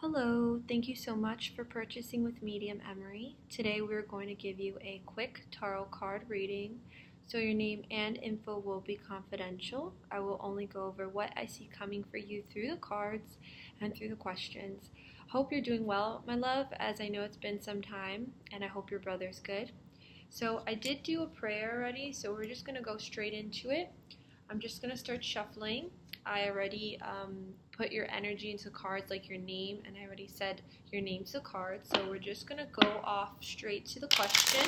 Hello, thank you so much for purchasing with Medium Emary. Today we're going to give you a quick tarot card reading. So your name and info will be confidential. I will only go over what I see coming for you through the cards and through the questions. Hope you're doing well, my love, as I know it's been some time, and I hope your brother's good. So I did do a prayer already, so we're just going to go straight into it. I'm just going to start shuffling. I already put your energy into cards like your name, and I already said your name to the cards. So we're just going to go off straight to the question.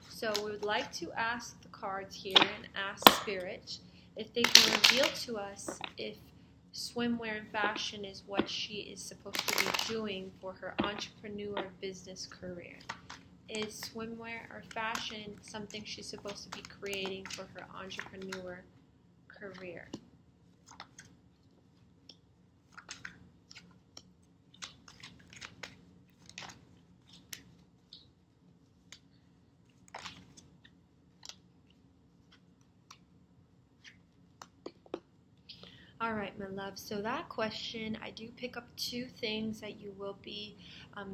So we would like to ask the cards here and ask Spirit if they can reveal to us if swimwear and fashion is what she is supposed to be doing for her entrepreneur business career. Is swimwear or fashion something she's supposed to be creating for her entrepreneur career? All right, my love. So that question, I do pick up two things that you will be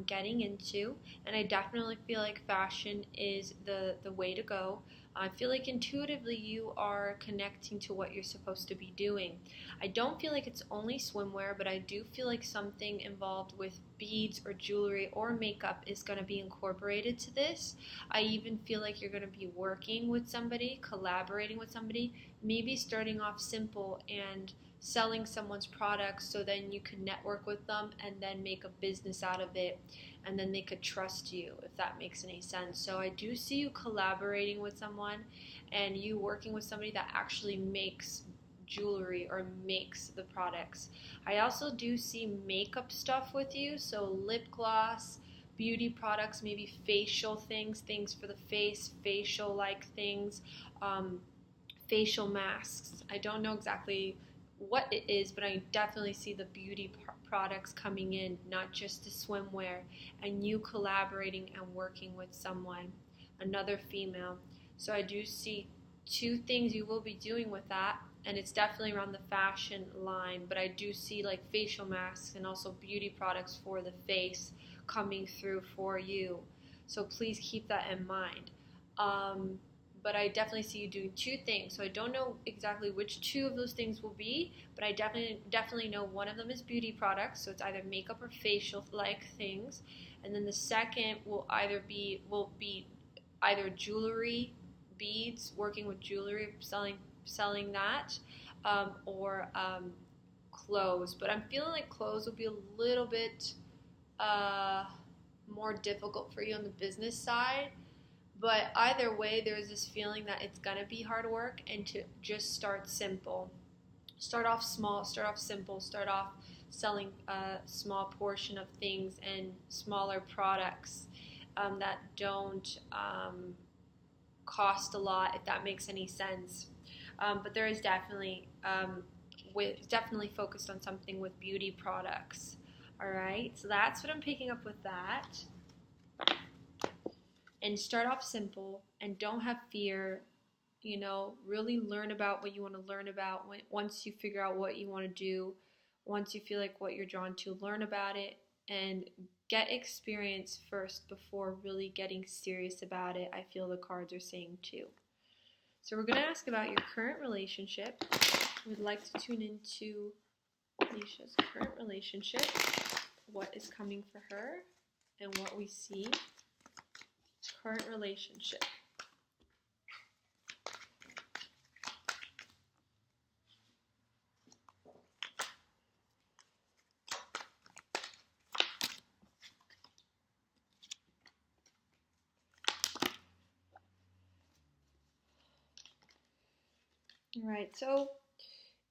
getting into, and I definitely feel like fashion is the way to go. I feel like intuitively you are connecting to what you're supposed to be doing. I don't feel like it's only swimwear, but I do feel like something involved with beads or jewelry or makeup is going to be incorporated to this. I even feel like you're going to be working with somebody, collaborating with somebody, maybe starting off simple and selling someone's products so then you could network with them and then make a business out of it, and then they could trust you, if that makes any sense. So I do see you collaborating with someone and you working with somebody that actually makes jewelry or makes the products. I also do see makeup stuff with you, so lip gloss, beauty products, maybe facial things for the face, facial like things, facial masks. I don't know exactly what it is, but I definitely see the beauty products coming in, not just the swimwear, and you collaborating and working with someone, another female. So I do see two things you will be doing with that, and it's definitely around the fashion line, but I do see like facial masks and also beauty products for the face coming through for you. So please keep that in mind. But I definitely see you doing two things. So I don't know exactly which two of those things will be, but I definitely know one of them is beauty products, so it's either makeup or facial like things, and then the second will be either jewelry, beads, working with jewelry, selling that, or clothes. But I'm feeling like clothes will be a little bit more difficult for you on the business side. But either way, there's this feeling that it's going to be hard work, and to just start simple. Start off small, start off simple, start off selling a small portion of things and smaller products that don't cost a lot, if that makes any sense. But there is definitely focused on something with beauty products. All right, so that's what I'm picking up with that. And start off simple and don't have fear. Really learn about what you want to learn about. Once you figure out what you want to do, once you feel like what you're drawn to, learn about it and get experience first before really getting serious about it. I feel the cards are saying too. So we're going to ask about your current relationship. We'd like to tune into Alicia's current relationship, what is coming for her, and what we see. Current relationship. All right, so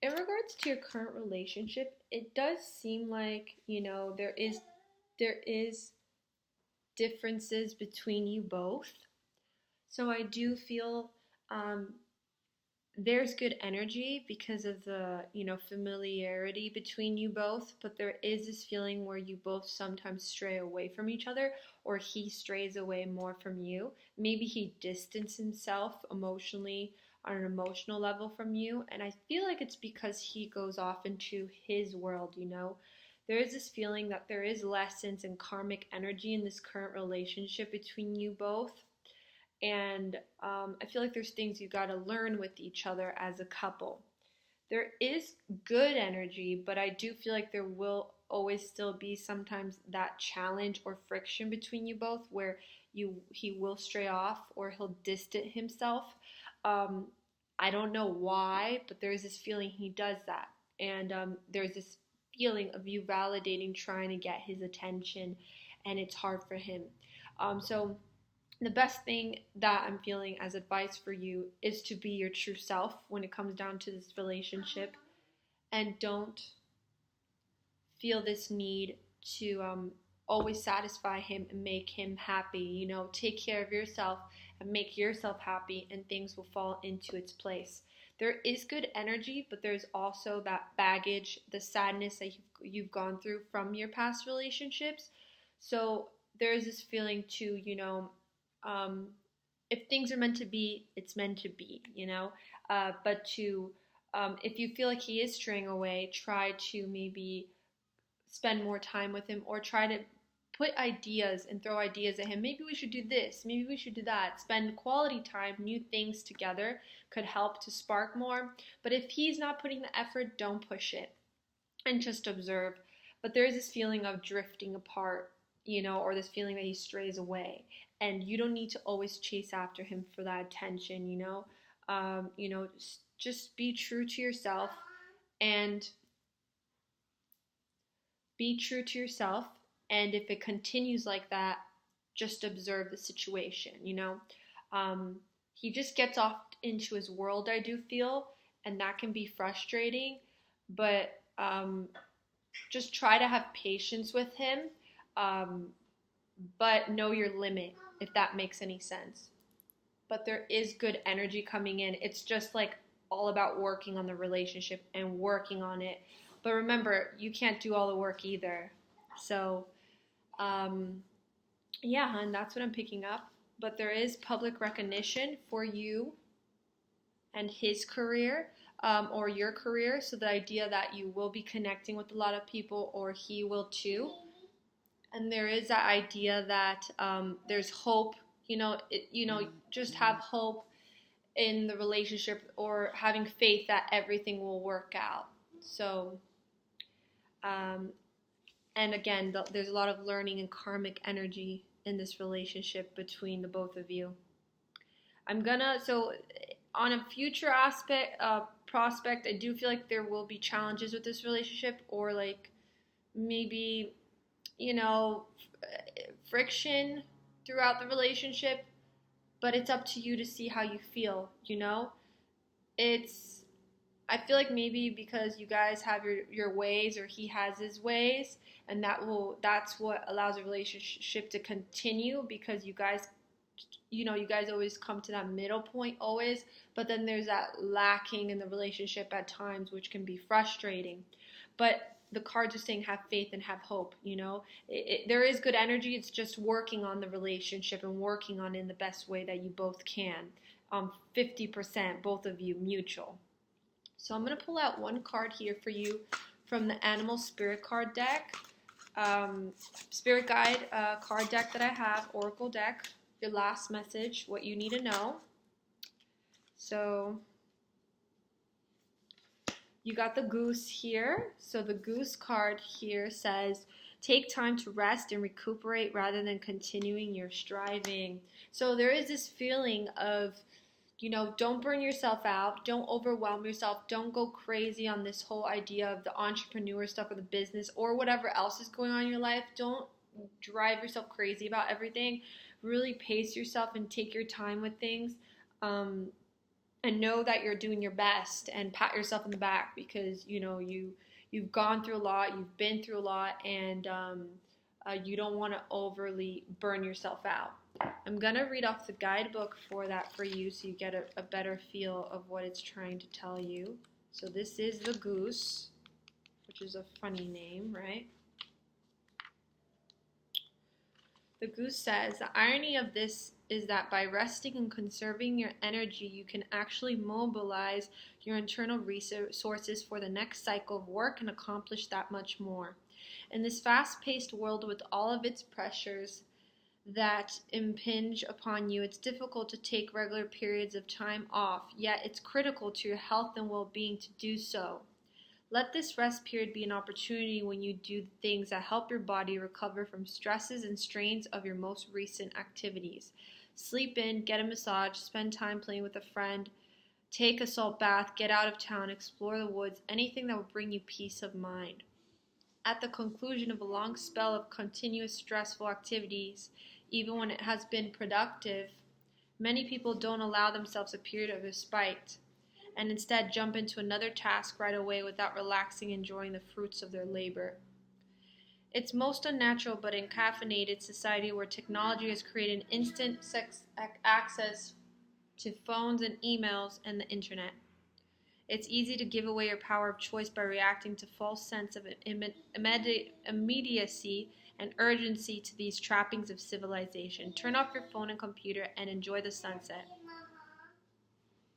in regards to your current relationship, it does seem like, there is differences between you both. So I do feel there's good energy because of the, familiarity between you both, but there is this feeling where you both sometimes stray away from each other, or he strays away more from you. Maybe he distanced himself emotionally on an emotional level from you, and I feel like it's because he goes off into his world, there is this feeling that there is lessons and karmic energy in this current relationship between you both. And I feel like there's things you got to learn with each other as a couple. There is good energy, but I do feel like there will always still be sometimes that challenge or friction between you both where he will stray off or he'll distance himself. Um, I don't know why, but there's this feeling he does that. And there's this feeling of you validating, trying to get his attention, and it's hard for him. So the best thing that I'm feeling as advice for you is to be your true self when it comes down to this relationship, and don't feel this need to always satisfy him and make him happy. You know, take care of yourself and make yourself happy, and things will fall into its place. There is good energy, but there's also that baggage, the sadness that you've gone through from your past relationships. So there's this feeling too, if things are meant to be, it's meant to be, but if you feel like he is straying away, try to maybe spend more time with him, or try to put ideas and throw ideas at him. Maybe we should do this, maybe we should do that. Spend quality time, new things together could help to spark more. But if he's not putting the effort, don't push it and just observe. But there's this feeling of drifting apart, or this feeling that he strays away, and you don't need to always chase after him for that attention. Just be true to yourself, and if it continues like that, just observe the situation. He just gets off into his world, I do feel, and that can be frustrating, but just try to have patience with him, but know your limit, if that makes any sense. But there is good energy coming in. It's just like all about working on the relationship and working on it. But remember, you can't do all the work either. So, yeah, and that's what I'm picking up. But there is public recognition for you and his career, or your career. So the idea that you will be connecting with a lot of people, or he will too. And there is that idea that there's hope. Just have hope in the relationship, or having faith that everything will work out. So, and again, there's a lot of learning and karmic energy in this relationship between the both of you. So on a future prospect, I do feel like there will be challenges with this relationship, or like maybe, friction throughout the relationship, but it's up to you to see how you feel, I feel like maybe because you guys have your ways, or he has his ways, and that's what allows a relationship to continue, because you guys always come to that middle point always, but then there's that lacking in the relationship at times, which can be frustrating. But the cards are saying have faith and have hope, there is good energy. It's just working on the relationship and working on it in the best way that you both can. 50%, both of you, mutual. So I'm going to pull out one card here for you from the Animal Spirit card deck, Spirit Guide card deck that I have, Oracle deck. Your last message, what you need to know. So you got the goose here. So the goose card here says, take time to rest and recuperate rather than continuing your striving. So there is this feeling of, don't burn yourself out. Don't overwhelm yourself. Don't go crazy on this whole idea of the entrepreneur stuff or the business or whatever else is going on in your life. Don't drive yourself crazy about everything. Really pace yourself and take your time with things. And know that you're doing your best, and pat yourself in the back, because, you've gone through a lot, you've been through a lot, and you don't want to overly burn yourself out. I'm going to read off the guidebook for that for you, so you get a better feel of what it's trying to tell you. So this is the goose, which is a funny name, right? The goose says, the irony of this is that by resting and conserving your energy, you can actually mobilize your internal resources for the next cycle of work and accomplish that much more. In this fast-paced world with all of its pressures that impinge upon you, it's difficult to take regular periods of time off, yet it's critical to your health and well-being to do so. Let this rest period be an opportunity when you do things that help your body recover from stresses and strains of your most recent activities. Sleep in, get a massage, spend time playing with a friend, take a salt bath, get out of town, explore the woods, anything that will bring you peace of mind. At the conclusion of a long spell of continuous stressful activities, even when it has been productive, many people don't allow themselves a period of respite and instead jump into another task right away without relaxing and enjoying the fruits of their labor. It's most unnatural, but in a caffeinated society where technology has created instant access to phones and emails and the internet, it's easy to give away your power of choice by reacting to false sense of immediacy and urgency to these trappings of civilization. Turn off your phone and computer and enjoy the sunset.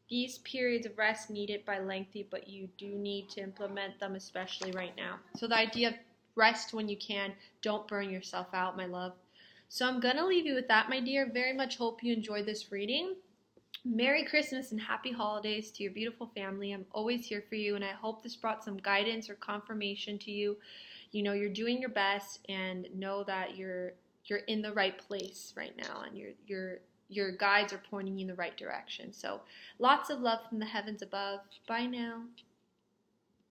These periods of rest needed by lengthy, but you do need to implement them, especially right now. So the idea of rest when you can, don't burn yourself out, my love. So I'm going to leave you with that, my dear. Very much hope you enjoyed this reading. Merry Christmas and happy holidays to your beautiful family. I'm always here for you, and I hope this brought some guidance or confirmation to you. You know, you're doing your best, and know that you're in the right place right now, and your guides are pointing you in the right direction. So lots of love from the heavens above. Bye now.